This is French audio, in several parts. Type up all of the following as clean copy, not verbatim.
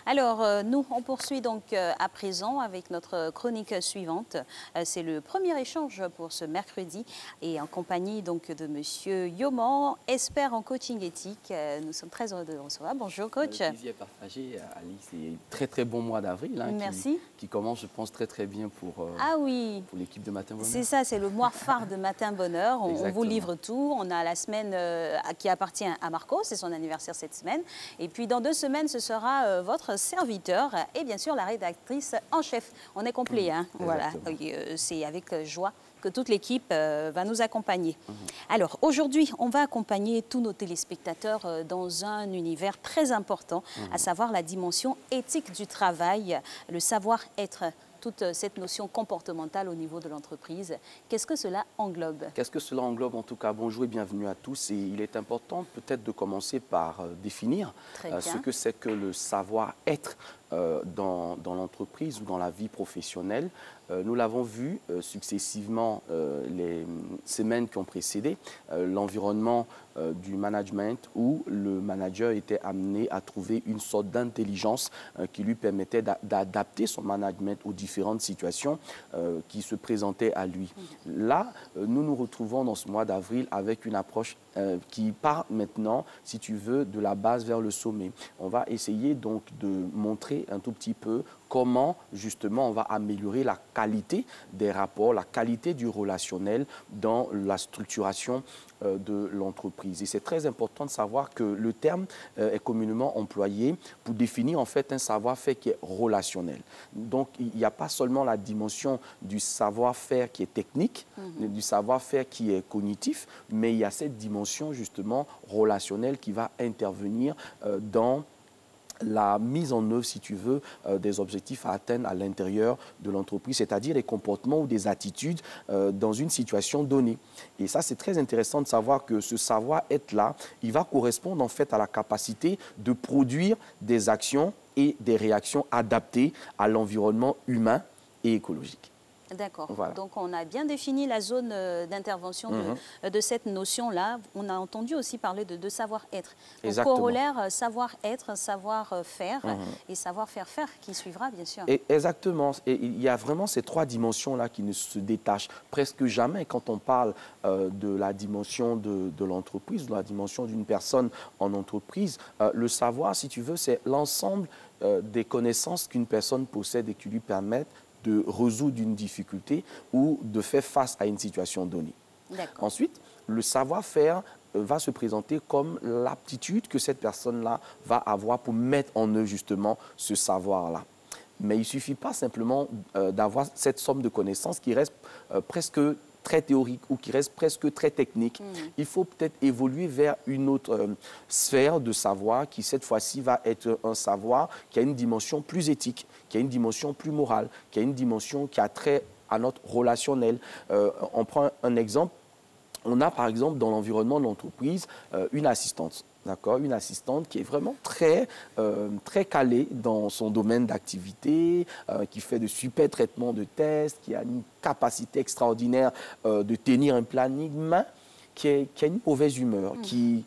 Alors, nous, on poursuit donc à présent avec notre chronique suivante. C'est le premier échange pour ce mercredi et en compagnie donc de Monsieur Yoman, expert en coaching éthique. Nous sommes très heureux de le recevoir. Bonjour, coach. Le plaisir est partagé, Alice. C'est très bon mois d'avril Merci. qui commence, je pense, très bien pour l'équipe de Matin Bonheur. C'est ça, c'est le mois phare de Matin Bonheur. On vous livre tout. On a la semaine qui appartient à Marco, c'est son anniversaire cette semaine. Et puis dans 2 semaines, ce sera votre serviteur et bien sûr la rédactrice en chef. On est complet, hein. Voilà. C'est avec joie que toute l'équipe va nous accompagner. Alors aujourd'hui, on va accompagner tous nos téléspectateurs dans un univers très important, à savoir la dimension éthique du travail, le savoir-être, toute cette notion comportementale au niveau de l'entreprise. Qu'est-ce que cela englobe? Qu'est-ce que cela englobe? En tout cas, bonjour et bienvenue à tous. Et il est important peut-être de commencer par définir ce que c'est que le savoir-être dans l'entreprise ou dans la vie professionnelle. Nous l'avons vu successivement les semaines qui ont précédé, l'environnement du management où le manager était amené à trouver une sorte d'intelligence qui lui permettait d'adapter son management aux différentes situations qui se présentaient à lui. Là, nous nous retrouvons dans ce mois d'avril avec une approche qui part maintenant, si tu veux, de la base vers le sommet. On va essayer donc de montrer un tout petit peu comment, justement, on va améliorer la qualité des rapports, la qualité du relationnel dans la structuration de l'entreprise. Et c'est très important de savoir que le terme est communément employé pour définir, en fait, un savoir-faire qui est relationnel. Donc, il n'y a pas seulement la dimension du savoir-faire qui est technique, du savoir-faire qui est cognitif, mais il y a cette dimension, justement, relationnelle qui va intervenir dans la mise en œuvre, si tu veux, des objectifs à atteindre à l'intérieur de l'entreprise, c'est-à-dire des comportements ou des attitudes dans une situation donnée. Et ça, c'est très intéressant de savoir que ce savoir-être-là, il va correspondre en fait à la capacité de produire des actions et des réactions adaptées à l'environnement humain et écologique. D'accord. Voilà. Donc, on a bien défini la zone d'intervention de cette notion-là. On a entendu aussi parler de savoir-être. Donc, corollaire, savoir-être, savoir-faire et savoir-faire qui suivra, bien sûr. Exactement. Et il y a vraiment ces 3 dimensions-là qui ne se détachent presque jamais quand on parle de la dimension de l'entreprise, de la dimension d'une personne en entreprise. Le savoir, si tu veux, c'est l'ensemble des connaissances qu'une personne possède et qui lui permettent de résoudre une difficulté ou de faire face à une situation donnée. Ensuite, le savoir-faire va se présenter comme l'aptitude que cette personne-là va avoir pour mettre en œuvre justement ce savoir-là. Mais il ne suffit pas simplement d'avoir cette somme de connaissances qui reste presque très théorique ou qui reste presque très technique. Il faut peut-être évoluer vers une autre sphère de savoir qui, cette fois-ci, va être un savoir qui a une dimension plus éthique, qui a une dimension plus morale, qui a une dimension qui a trait à notre relationnel. On prend un exemple. On a, par exemple, dans l'environnement de l'entreprise, une assistante. Une assistante qui est vraiment très calée dans son domaine d'activité, qui fait de super traitements de tests, qui a une capacité extraordinaire de tenir un planning, mais qui a une mauvaise humeur, qui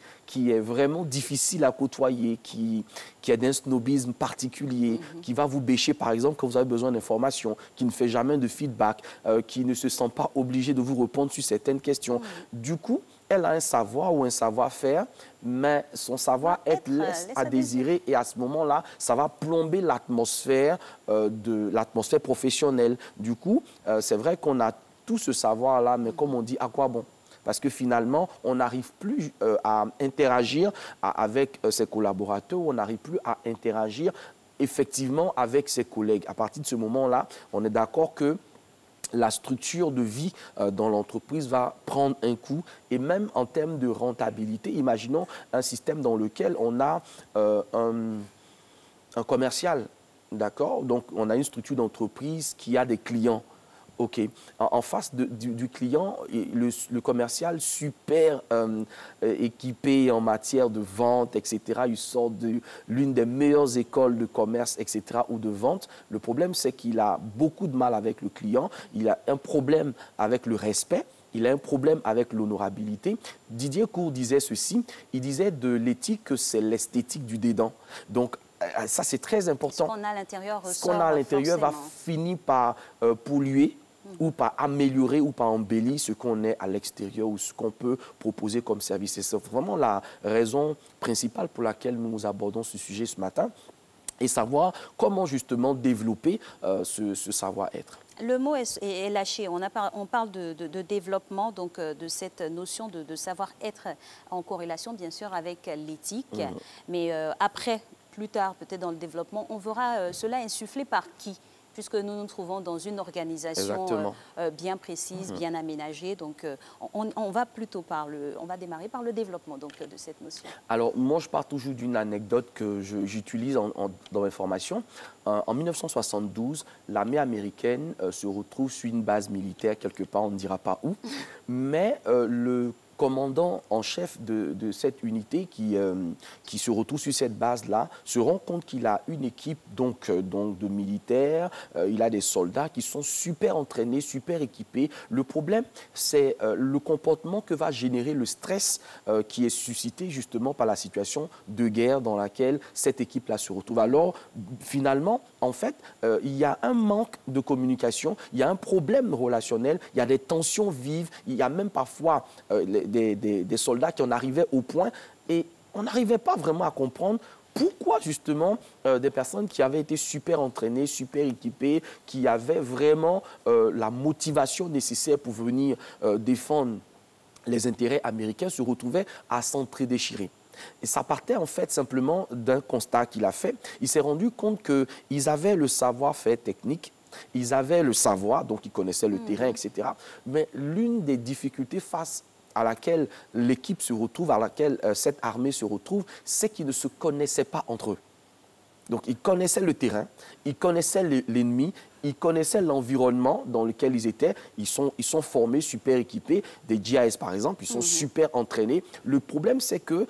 est vraiment difficile à côtoyer, qui a d'un snobisme particulier, qui va vous bêcher, par exemple, quand vous avez besoin d'informations, qui ne fait jamais de feedback, qui ne se sent pas obligé de vous répondre sur certaines questions. Du coup, elle a un savoir ou un savoir-faire, mais son savoir-être laisse à désirer et à ce moment-là, ça va plomber l'atmosphère professionnelle. Du coup, c'est vrai qu'on a tout ce savoir-là, mais comme on dit, à quoi bon? Parce que finalement, on n'arrive plus à interagir avec ses collaborateurs, on n'arrive plus à interagir effectivement avec ses collègues. À partir de ce moment-là, on est d'accord que la structure de vie dans l'entreprise va prendre un coup et même en termes de rentabilité, imaginons un système dans lequel on a un commercial, d'accord? Donc, on a une structure d'entreprise qui a des clients. OK. En face du client, le commercial super équipé en matière de vente, etc., il sort de l'une des meilleures écoles de commerce, etc., ou de vente. Le problème, c'est qu'il a beaucoup de mal avec le client. Il a un problème avec le respect. Il a un problème avec l'honorabilité. Didier Cour disait ceci, il disait de l'éthique que c'est l'esthétique du dédain. Donc, Ça, c'est très important. Ce qu'on a à l'intérieur Ce qu'on a à l'intérieur va finir par polluer ou par améliorer ou par embellir ce qu'on est à l'extérieur ou ce qu'on peut proposer comme service. Et c'est vraiment la raison principale pour laquelle nous abordons ce sujet ce matin et savoir comment justement développer ce savoir-être. Le mot est lâché. On parle de développement, donc de cette notion de savoir-être en corrélation, bien sûr, avec l'éthique. Mais après, plus tard, peut-être dans le développement, on verra cela insufflé par qui? Puisque nous nous trouvons dans une organisation bien précise, bien aménagée. Donc, on va plutôt on va démarrer par le développement donc, de cette notion. Alors, moi, je pars toujours d'une anecdote que j'utilise dans mes formations. En 1972, l'armée américaine se retrouve sur une base militaire quelque part, on ne dira pas où, mais le commandant en chef de cette unité qui se retrouve sur cette base-là se rend compte qu'il a une équipe donc de militaires, il a des soldats qui sont super entraînés, super équipés. Le problème, c'est le comportement que va générer le stress qui est suscité justement par la situation de guerre dans laquelle cette équipe-là se retrouve. Alors, finalement, en fait, il y a un manque de communication, il y a un problème relationnel, il y a des tensions vives, il y a même parfois des soldats qui en arrivaient au point et on n'arrivait pas vraiment à comprendre pourquoi justement des personnes qui avaient été super entraînées, super équipées, qui avaient vraiment la motivation nécessaire pour venir défendre les intérêts américains se retrouvaient à s'entre-déchirer. Et ça partait en fait simplement d'un constat qu'il a fait. Il s'est rendu compte qu'ils avaient le savoir-faire technique, ils avaient le savoir, donc ils connaissaient le terrain, etc. Mais l'une des difficultés face à laquelle l'équipe se retrouve, à laquelle cette armée se retrouve, c'est qu'ils ne se connaissaient pas entre eux. Donc, ils connaissaient le terrain, ils connaissaient l'ennemi, ils connaissaient l'environnement dans lequel ils étaient. Ils sont formés, super équipés. Des GIS, par exemple, ils sont super entraînés. Le problème, c'est qu'ils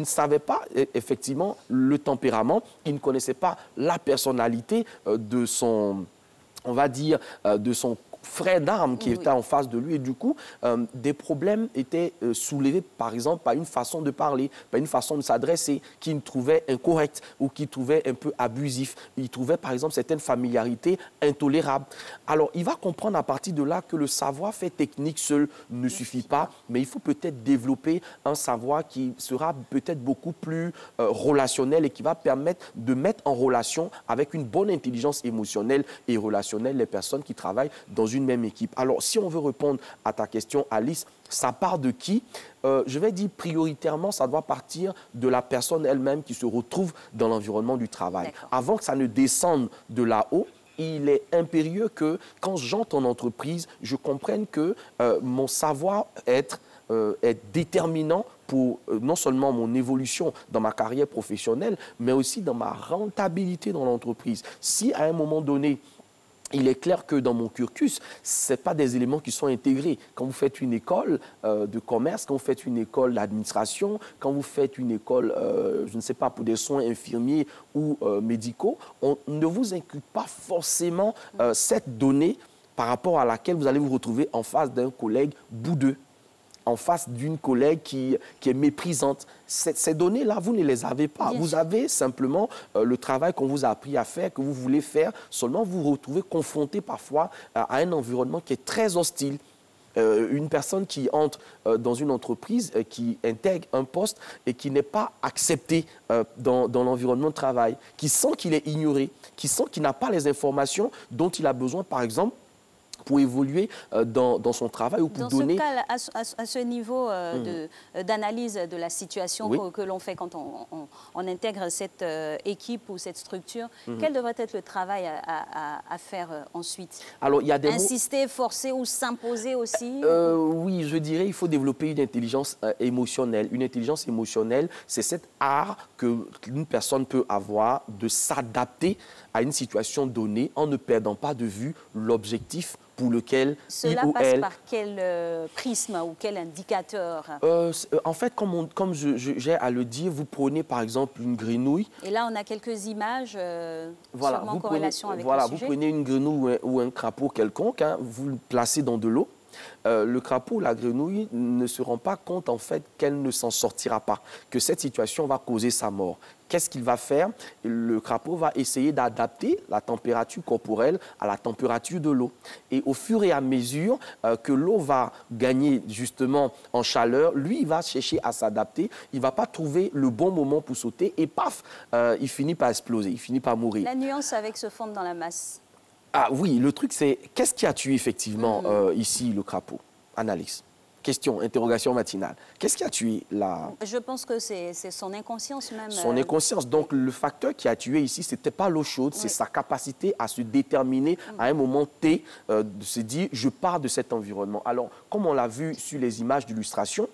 ne savaient pas, effectivement, le tempérament. Ils ne connaissaient pas la personnalité de son, on va dire, de son frère d'armes qui était en face de lui. Et du coup, des problèmes étaient soulevés, par exemple, par une façon de parler, par une façon de s'adresser qu'il trouvait incorrecte ou qu'il trouvait un peu abusif. Il trouvait, par exemple, certaines familiarités intolérables. Alors, il va comprendre à partir de là que le savoir-faire technique seul ne suffit pas, mais il faut peut-être développer un savoir qui sera peut-être beaucoup plus relationnel et qui va permettre de mettre en relation avec une bonne intelligence émotionnelle et relationnelle les personnes qui travaillent dans une même équipe. Alors, si on veut répondre à ta question, Alice, ça part de qui? Je vais dire prioritairement, ça doit partir de la personne elle-même qui se retrouve dans l'environnement du travail. Avant que ça ne descende de là-haut, il est impérieux que quand j'entre en entreprise, je comprenne que mon savoir-être est déterminant pour non seulement mon évolution dans ma carrière professionnelle, mais aussi dans ma rentabilité dans l'entreprise. Si à un moment donné, il est clair que dans mon cursus, ce n'est pas des éléments qui sont intégrés. Quand vous faites une école de commerce, quand vous faites une école d'administration, quand vous faites une école, je ne sais pas, pour des soins infirmiers ou médicaux, on ne vous inculque pas forcément cette donnée par rapport à laquelle vous allez vous retrouver en face d'un collègue boudeux, en face d'une collègue qui est méprisante. Ces données-là, vous ne les avez pas. Vous avez simplement le travail qu'on vous a appris à faire, que vous voulez faire. Seulement, vous vous retrouvez confronté parfois à un environnement qui est très hostile. Une personne qui entre dans une entreprise, qui intègre un poste et qui n'est pas accepté dans l'environnement de travail, qui sent qu'il est ignoré, qui sent qu'il n'a pas les informations dont il a besoin, par exemple, pour évoluer dans son travail ou pour donner... Dans ce cas, à ce niveau d'analyse de la situation que l'on fait quand on intègre cette équipe ou cette structure, quel devrait être le travail à faire ensuite? Alors, il y a des Insister, forcer ou s'imposer aussi? Oui, je dirais qu'il faut développer une intelligence émotionnelle. Une intelligence émotionnelle, c'est cet art qu'une personne peut avoir de s'adapter à une situation donnée en ne perdant pas de vue l'objectif pour lequel Cela il ou passe elle... par quel prisme ou quel indicateur? En fait, comme j'ai à le dire, vous prenez par exemple une grenouille. Et là, on a quelques images sûrement en corrélation avec le sujet. Vous prenez une grenouille ou un crapaud quelconque, hein, vous le placez dans de l'eau. le crapaud, la grenouille, ne se rend pas compte en fait qu'elle ne s'en sortira pas, que cette situation va causer sa mort. Qu'est-ce qu'il va faire? Le crapaud va essayer d'adapter la température corporelle à la température de l'eau. Et au fur et à mesure que l'eau va gagner justement en chaleur, lui, il va chercher à s'adapter. Il ne va pas trouver le bon moment pour sauter et paf, il finit par exploser, il finit par mourir. La nuance avec se fondre dans la masse. Ah oui, le truc c'est, qu'est-ce qui a tué effectivement ici le crapaud? Annalise. Question, interrogation matinale. Qu'est-ce qui a tué la... Je pense que c'est son inconscience même. Son inconscience. Donc, le facteur qui a tué ici, ce n'était pas l'eau chaude, c'est sa capacité à se déterminer à un moment T, de se dire, je pars de cet environnement. Alors, comme on l'a vu sur les images d'illustration,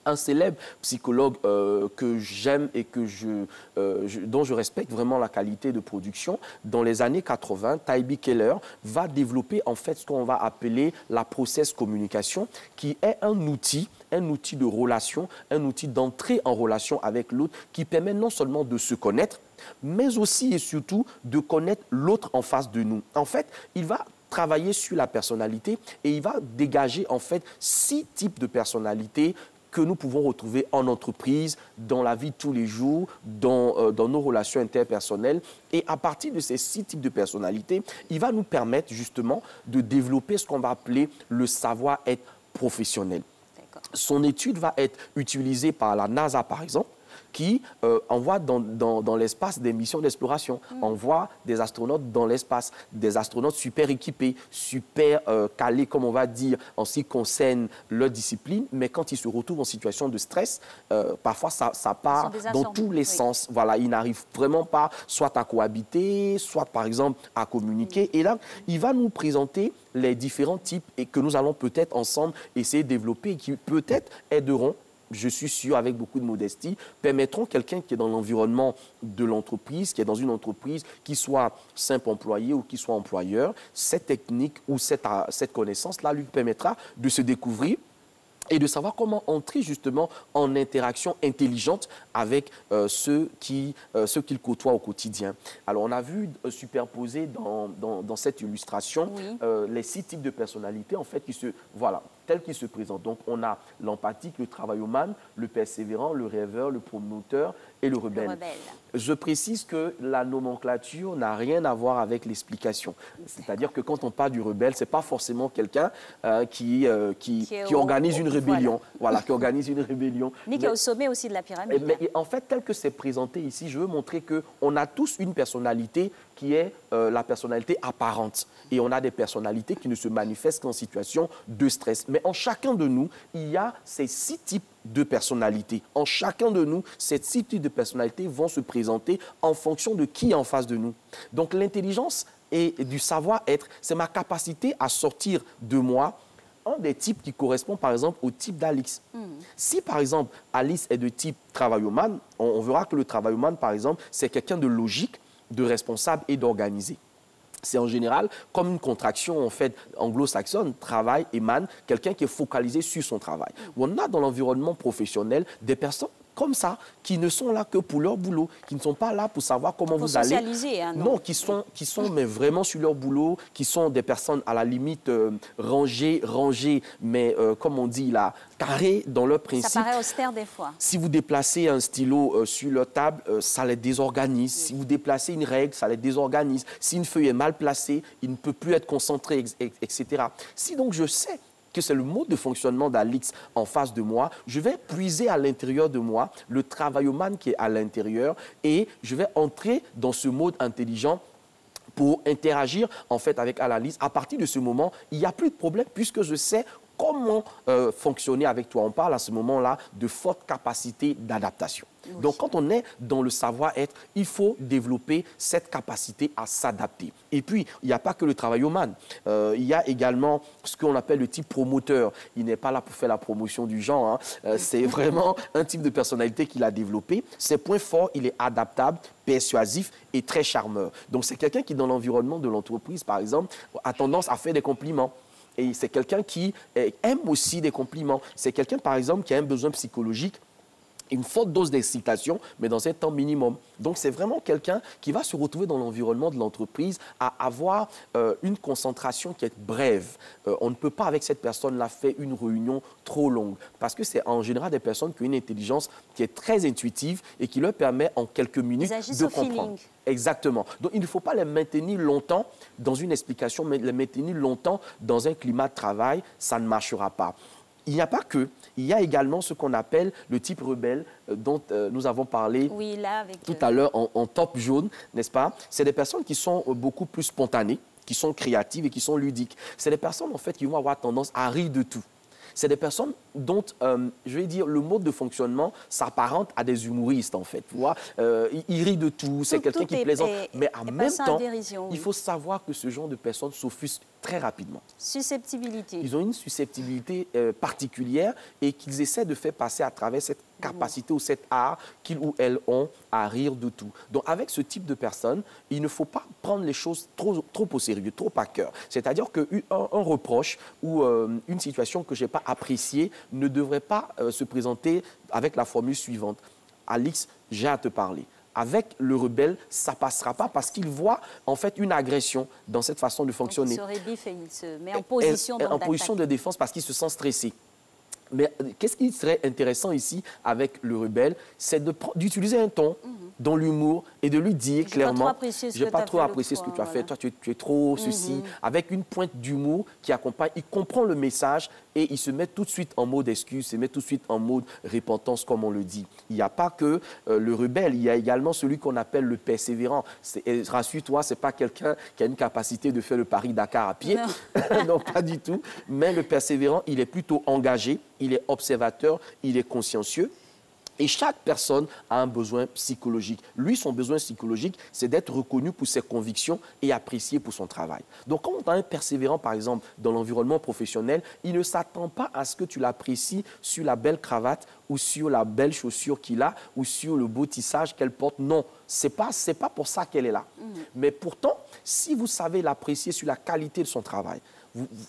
un célèbre psychologue que j'aime et dont je respecte vraiment la qualité de production, dans les années 80, Tybee Keller va développer en fait ce qu'on va appeler la process communication, qui est un outil de relation, un outil d'entrée en relation avec l'autre qui permet non seulement de se connaître, mais aussi et surtout de connaître l'autre en face de nous. En fait, il va travailler sur la personnalité et il va dégager en fait 6 types de personnalités que nous pouvons retrouver en entreprise, dans la vie de tous les jours, dans nos relations interpersonnelles. Et à partir de ces 6 types de personnalités, il va nous permettre justement de développer ce qu'on va appeler le savoir-être professionnel. Son étude va être utilisée par la NASA, par exemple, qui envoie dans l'espace des missions d'exploration, envoie des astronautes dans l'espace, des astronautes super équipés, super calés, comme on va dire, en ce qui concerne leur discipline, mais quand ils se retrouvent en situation de stress, parfois ça part dans tous les sens. Voilà, ils n'arrivent vraiment pas soit à cohabiter, soit par exemple à communiquer. Et là, il va nous présenter les différents types et que nous allons peut-être ensemble essayer de développer et qui peut-être aideront, je suis sûr, avec beaucoup de modestie, permettront quelqu'un qui est dans l'environnement de l'entreprise, qui est dans une entreprise, qui soit simple employé ou qui soit employeur, cette technique ou cette connaissance-là lui permettra de se découvrir et de savoir comment entrer justement en interaction intelligente avec ceux qu'il côtoie au quotidien. Alors, on a vu superposer dans cette illustration les 6 types de personnalités, en fait, tels qu'ils se présentent. Donc, on a l'empathique, le travaillomane, le persévérant, le rêveur, le promoteur et le rebelle. Je précise que la nomenclature n'a rien à voir avec l'explication. C'est-à-dire que quand on parle du rebelle, ce n'est pas forcément quelqu'un qui organise une rébellion. Voilà, qui organise une rébellion. Ni qui est au sommet aussi de la pyramide. Mais en fait, tel que c'est présenté ici, je veux montrer qu'on a tous une personnalité qui est la personnalité apparente. Et on a des personnalités qui ne se manifestent qu'en situation de stress. Mais en chacun de nous, il y a ces 6 types de personnalités. En chacun de nous, ces 6 types de personnalités vont se présenter en fonction de qui est en face de nous. Donc l'intelligence et du savoir-être, c'est ma capacité à sortir de moi un des types qui correspond par exemple au type d'Alice. Si par exemple Alice est de type travaillomane, on verra que le travaillomane par exemple, c'est quelqu'un de logique, de responsable et d'organisé. C'est en général comme une contraction en fait anglo-saxonne, travail, émane, quelqu'un qui est focalisé sur son travail. On a dans l'environnement professionnel des personnes comme ça, qui ne sont là que pour leur boulot, qui ne sont pas là pour savoir comment vous allez. Hein, non, qui sont mais vraiment sur leur boulot, qui sont des personnes à la limite rangées, mais comme on dit là, carrées dans leur principe. Ça paraît austère des fois. Si vous déplacez un stylo sur leur table, ça les désorganise. Si vous déplacez une règle, ça les désorganise. Si une feuille est mal placée, il ne peut plus être concentré, etc. Si donc je sais que c'est le mode de fonctionnement d'Alix en face de moi, je vais puiser à l'intérieur de moi le travaillomane qui est à l'intérieur et je vais entrer dans ce mode intelligent pour interagir en fait avec Alice. À partir de ce moment, il n'y a plus de problème puisque je sais comment fonctionner avec toi. On parle à ce moment-là de forte capacité d'adaptation. Oui. Donc, quand on est dans le savoir-être, il faut développer cette capacité à s'adapter. Et puis, il n'y a pas que le travaillomane. Il y a également ce qu'on appelle le type promoteur. Il n'est pas là pour faire la promotion du genre. Hein. C'est vraiment un type de personnalité qu'il a développé. Ses points forts, il est adaptable, persuasif et très charmeur. Donc, c'est quelqu'un qui, dans l'environnement de l'entreprise, par exemple, a tendance à faire des compliments. Et c'est quelqu'un qui aime aussi des compliments. C'est quelqu'un, par exemple, qui a un besoin psychologique une forte dose d'excitation, mais dans un temps minimum. Donc, c'est vraiment quelqu'un qui va se retrouver dans l'environnement de l'entreprise à avoir une concentration qui est brève. On ne peut pas, avec cette personne-là, faire une réunion trop longue parce que c'est en général des personnes qui ont une intelligence qui est très intuitive et qui leur permet en quelques minutes de comprendre. Feeling. Exactement. Donc, il ne faut pas les maintenir longtemps dans une explication, mais les maintenir longtemps dans un climat de travail, ça ne marchera pas. Il n'y a pas que, il y a également ce qu'on appelle le type rebelle dont nous avons parlé tout à l'heure en top jaune, n'est-ce pas? C'est des personnes qui sont beaucoup plus spontanées, qui sont créatives et qui sont ludiques. C'est des personnes, en fait, qui vont avoir tendance à rire de tout. C'est des personnes dont, je vais dire, le mode de fonctionnement s'apparente à des humoristes, en fait. Tu vois, ils rient de tout, c'est quelqu'un qui plaisante. Mais en même temps, il faut savoir que ce genre de personnes s'offusquent très rapidement. Susceptibilité. Ils ont une susceptibilité particulière et qu'ils essaient de faire passer à travers cette capacité ou cet art qu'ils ou elles ont à rire de tout. Donc, avec ce type de personnes, il ne faut pas prendre les choses trop au sérieux, trop à cœur. C'est-à-dire qu'un reproche ou une situation que je n'ai pas appréciée ne devrait pas se présenter avec la formule suivante. Alix, j'ai à te parler. Avec le rebelle, ça ne passera pas parce qu'il voit en fait une agression dans cette façon de fonctionner. Donc, il se rebiffe et il se met en position en position de défense parce qu'il se sent stressé. Mais qu'est-ce qui serait intéressant ici avec le rebelle, c'est d'utiliser un ton dans l'humour et de lui dire clairement, je n'ai pas trop apprécié ce que tu as fait, toi tu es trop ceci, avec une pointe d'humour qui accompagne, il comprend le message et il se met tout de suite en mode excuse, se met tout de suite en mode repentance comme on le dit. Il n'y a pas que le rebelle, il y a également celui qu'on appelle le persévérant. Rassure-toi, ce n'est pas quelqu'un qui a une capacité de faire le Paris-Dakar à pied, non. Non, pas du tout, mais le persévérant, il est plutôt engagé, il est observateur, il est consciencieux. Et chaque personne a un besoin psychologique. Lui, son besoin psychologique, c'est d'être reconnu pour ses convictions et apprécié pour son travail. Donc, quand on a un persévérant, par exemple, dans l'environnement professionnel, il ne s'attend pas à ce que tu l'apprécies sur la belle cravate ou sur la belle chaussure qu'il a ou sur le beau tissage qu'elle porte. Non, ce n'est pas pour ça qu'elle est là. Mais pourtant, si vous savez l'apprécier sur la qualité de son travail,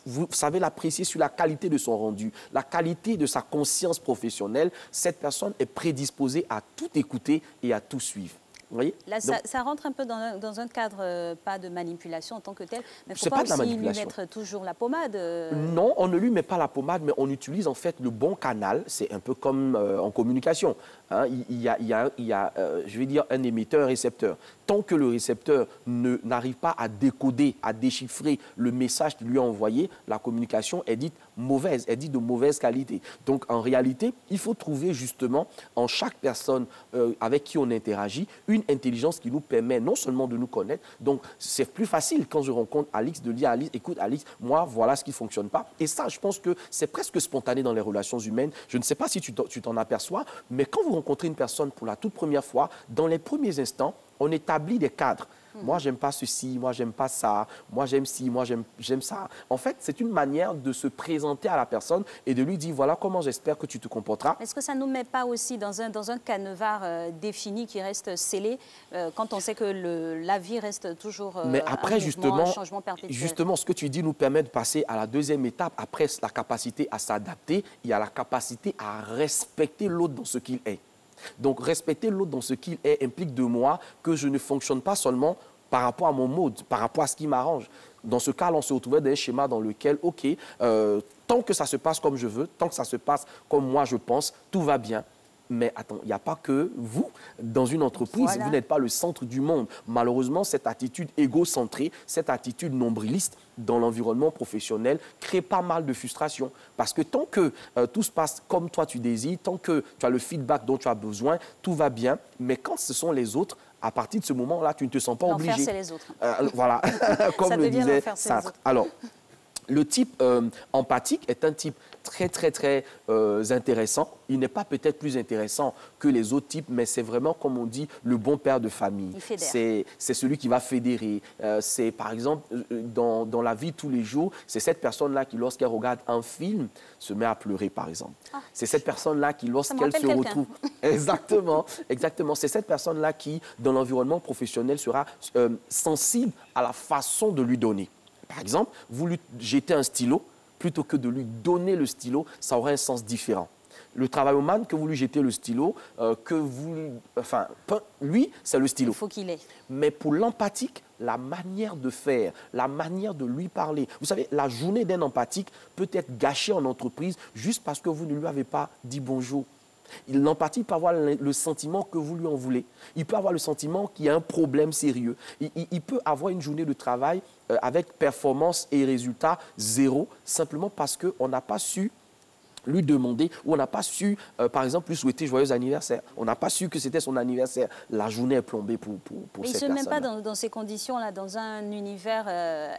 vous savez l'apprécier sur la qualité de son rendu, la qualité de sa conscience professionnelle, cette personne est prédisposée à tout écouter et à tout suivre. Vous voyez? Là, ça rentre un peu dans un cadre, pas de manipulation en tant que tel, mais il ne faut pas aussi lui mettre toujours la pommade. Non, on ne lui met pas la pommade, mais on utilise en fait le bon canal. C'est un peu comme en communication. Hein, il y a je vais dire, un émetteur, un récepteur. Tant que le récepteur n'arrive pas à décoder, à déchiffrer le message qu'il lui a envoyé, la communication est dite mauvaise, est dite de mauvaise qualité. Donc, en réalité, il faut trouver justement en chaque personne avec qui on interagit une intelligence qui nous permet non seulement de nous connaître, donc c'est plus facile quand je rencontre Alix de dire à Alix, écoute Alix, moi voilà ce qui ne fonctionne pas. Et ça, je pense que c'est presque spontané dans les relations humaines. Je ne sais pas si tu t'en aperçois, mais quand vous rencontrez une personne pour la toute première fois, dans les premiers instants, on établit des cadres. Moi, j'aime pas ceci, moi, j'aime pas ça, moi, j'aime ci, moi, j'aime ça. En fait, c'est une manière de se présenter à la personne et de lui dire, voilà comment j'espère que tu te comporteras. Est-ce que ça ne nous met pas aussi dans un canevas défini qui reste scellé quand on sait que la vie reste toujours Mais après, un changement perpétuel? Justement, ce que tu dis nous permet de passer à la deuxième étape. Après la capacité à s'adapter, il y a la capacité à respecter l'autre dans ce qu'il est. Donc, respecter l'autre dans ce qu'il est implique de moi que je ne fonctionne pas seulement par rapport à mon mode, par rapport à ce qui m'arrange. Dans ce cas, on se retrouvait dans un schéma dans lequel, OK, tant que ça se passe comme je veux, tant que ça se passe comme moi je pense, tout va bien. Mais attends, il n'y a pas que vous. Dans une entreprise, voilà, vous n'êtes pas le centre du monde. Malheureusement, cette attitude égocentrée, cette attitude nombriliste dans l'environnement professionnel crée pas mal de frustration. Parce que tant que tout se passe comme toi tu désires, tant que tu as le feedback dont tu as besoin, tout va bien. Mais quand ce sont les autres, à partir de ce moment-là, tu ne te sens pas obligé. L'enfer, c'est les autres. Voilà, comme le disait Sartre. Alors, le type empathique est un type très intéressant. Il n'est pas peut-être plus intéressant que les autres types, mais c'est vraiment, comme on dit, le bon père de famille. C'est celui qui va fédérer. C'est, par exemple, dans la vie de tous les jours, c'est cette personne-là qui, lorsqu'elle regarde un film, se met à pleurer, par exemple. Ah. C'est cette personne-là qui, lorsqu'elle se retrouve... Exactement, exactement. C'est cette personne-là qui, dans l'environnement professionnel, sera sensible à la façon de lui donner. Par exemple, vous lui jetez un stylo, plutôt que de lui donner le stylo, ça aurait un sens différent. Le travaillomane, que vous lui jetez le stylo, lui, c'est le stylo. Il faut qu'il ait. Mais pour l'empathique, la manière de faire, la manière de lui parler. Vous savez, la journée d'un empathique peut être gâchée en entreprise juste parce que vous ne lui avez pas dit bonjour. L'empathie peut avoir le sentiment que vous lui en voulez. Il peut avoir le sentiment qu'il y a un problème sérieux. Il peut avoir une journée de travail avec performance et résultat zéro, simplement parce qu'on n'a pas su lui demander, ou on n'a pas su, par exemple, lui souhaiter joyeux anniversaire. On n'a pas su que c'était son anniversaire. La journée est plombée pour cette personne. Il ne se met pas dans ces conditions-là, dans un univers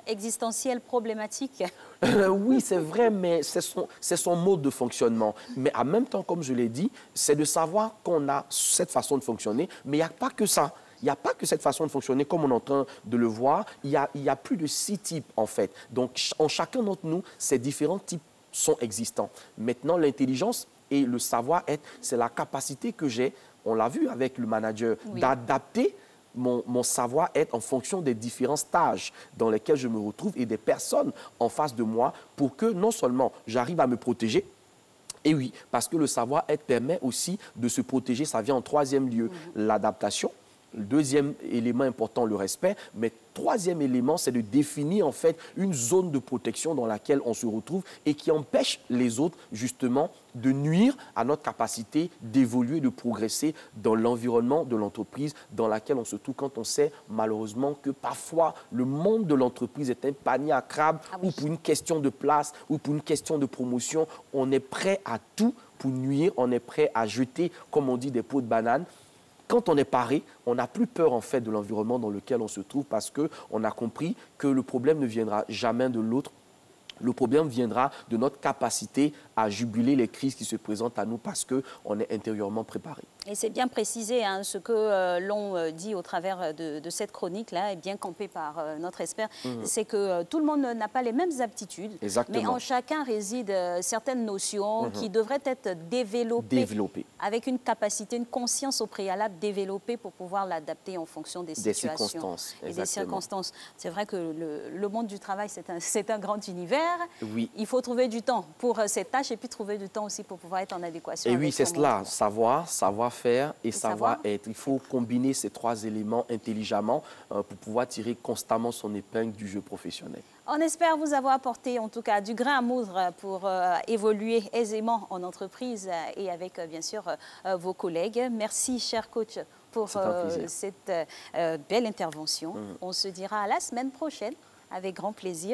existentiel problématique. Oui, c'est vrai, mais c'est son mode de fonctionnement. Mais en même temps, comme je l'ai dit, c'est de savoir qu'on a cette façon de fonctionner, mais il n'y a pas que ça. Il n'y a pas que cette façon de fonctionner, comme on est en train de le voir. Il y a plus de 6 types, en fait. Donc, en chacun d'entre nous, ces différents types sont existants. Maintenant, l'intelligence et le savoir-être, c'est la capacité que j'ai, on l'a vu avec le manager, oui, d'adapter mon savoir-être en fonction des différents stages dans lesquels je me retrouve et des personnes en face de moi pour que non seulement j'arrive à me protéger, et oui, parce que le savoir-être permet aussi de se protéger, ça vient en troisième lieu, l'adaptation. Le deuxième élément important, le respect. Mais troisième élément, c'est de définir en fait une zone de protection dans laquelle on se retrouve et qui empêche les autres justement de nuire à notre capacité d'évoluer, de progresser dans l'environnement de l'entreprise dans laquelle on se trouve quand on sait malheureusement que parfois le monde de l'entreprise est un panier à crabes ou pour une question de place ou pour une question de promotion, on est prêt à tout pour nuire, on est prêt à jeter, comme on dit, des pots de banane. Quand on est paré, on n'a plus peur en fait de l'environnement dans lequel on se trouve parce qu'on a compris que le problème ne viendra jamais de l'autre. Le problème viendra de notre capacité à juguler les crises qui se présentent à nous parce qu'on est intérieurement préparé. Et c'est bien précisé, hein, ce que l'on dit au travers de cette chronique-là, est bien campé par notre expert, c'est que tout le monde n'a pas les mêmes aptitudes, exactement, mais en chacun résident certaines notions qui devraient être développées avec une capacité, une conscience au préalable développée pour pouvoir l'adapter en fonction des situations et des circonstances. C'est vrai que le monde du travail, c'est un grand univers. Oui. Il faut trouver du temps pour cette tâche et puis trouver du temps aussi pour pouvoir être en adéquation. Et oui, c'est cela, savoir-faire et savoir-être. Il faut combiner ces 3 éléments intelligemment pour pouvoir tirer constamment son épingle du jeu professionnel. On espère vous avoir apporté en tout cas du grain à moudre pour évoluer aisément en entreprise et avec bien sûr vos collègues. Merci cher coach pour cette belle intervention. On se dira à la semaine prochaine avec grand plaisir.